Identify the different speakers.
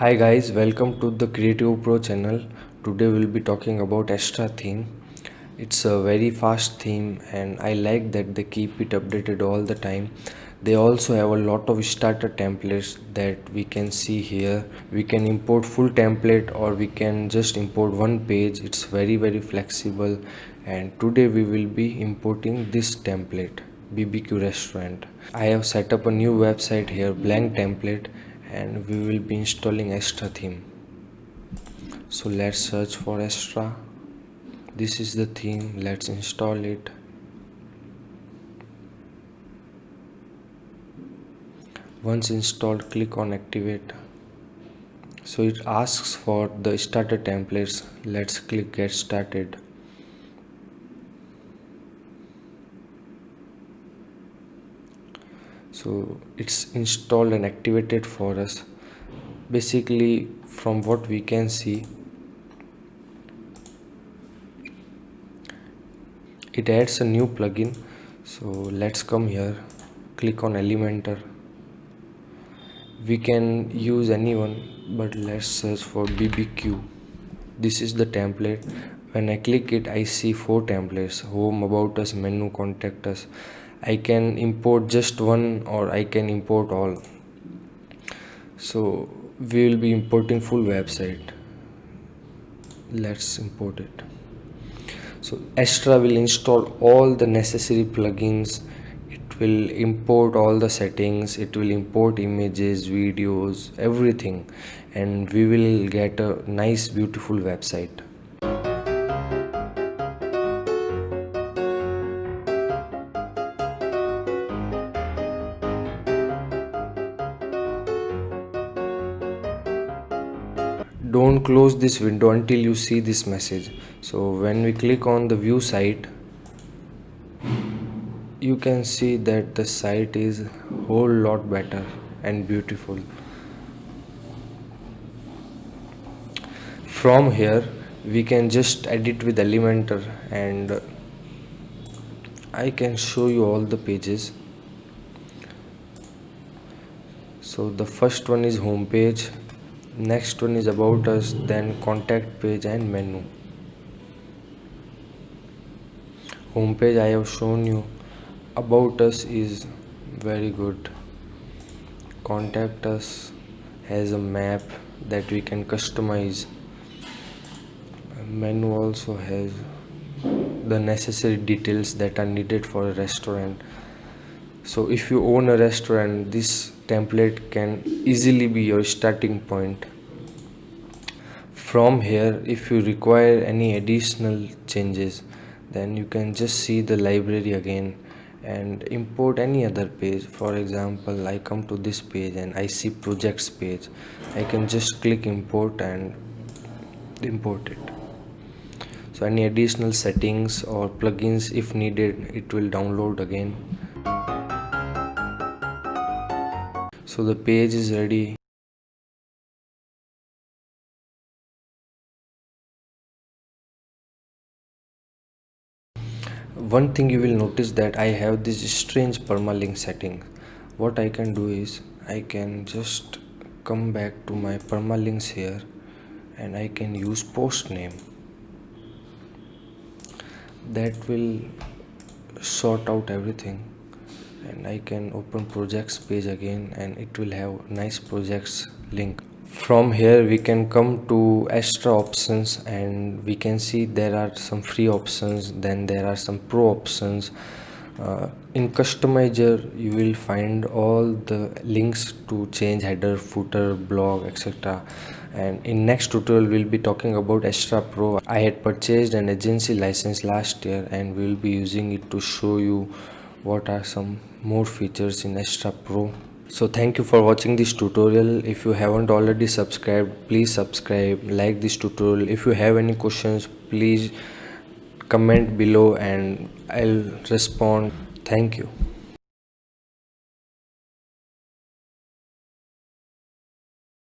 Speaker 1: Hi guys, welcome to the Kreativo Pro channel. Today we'll be talking about Astra theme. It's a very fast theme and I like that they keep it updated all the time. They also have a lot of starter templates that we can see here. We can import full template or we can just import one page. It's very flexible, and today we will be importing this template, BBQ restaurant. I have set up a new website here, blank template, and we will be installing Astra theme. So let's search for Astra. This is the theme, let's install it. Once installed, click on activate. So it asks for the starter templates. Let's click get started. So it's installed and activated for us. Basically, from what we can see, it adds a new plugin. So let's come here, click on Elementor. We can use anyone, but let's search for BBQ. This is the template. When I click it, I see 4 templates: home, about us, menu, contact us. I can import just one or I can import all. So we will be importing full website. Let's import it. So Astra will install all the necessary plugins. It will import all the settings, it will import images, videos, everything, and we will get a nice beautiful website. Don't close this window until you see this message. So when we click on the view site, you can see that the site is whole lot better and beautiful. From here we can just edit with Elementor, and I can show you all the pages. So the first one is home page, next one is about us, then contact page and menu. Home page I have shown you. About us is very good. Contact us has a map that we can customize. Menu also has the necessary details that are needed for a restaurant. So if you own a restaurant, this template can easily be your starting point. From here, if you require any additional changes, then you can just see the library again and import any other page. For example, I come to this page and I see projects page. I can just click import and import it. So any additional settings or plugins if needed, it will download again. So the page is ready. One thing you will notice that I have this strange permalink setting. What I can do is I can just come back to my permalinks here and I can use post name. That will sort out everything, and I can open projects page again and it will have nice projects link. From here we can come to Astra options and we can see there are some free options, then there are some pro options. In customizer you will find all the links to change header, footer, blog, etc. And in next tutorial we'll be talking about Astra Pro. I had purchased an agency license last year and we'll be using it to show you what are some more features in Astra Pro. So thank you for watching this tutorial. If you haven't already subscribed, please subscribe, like this tutorial. If you have any questions, please comment below and I'll respond. Thank you.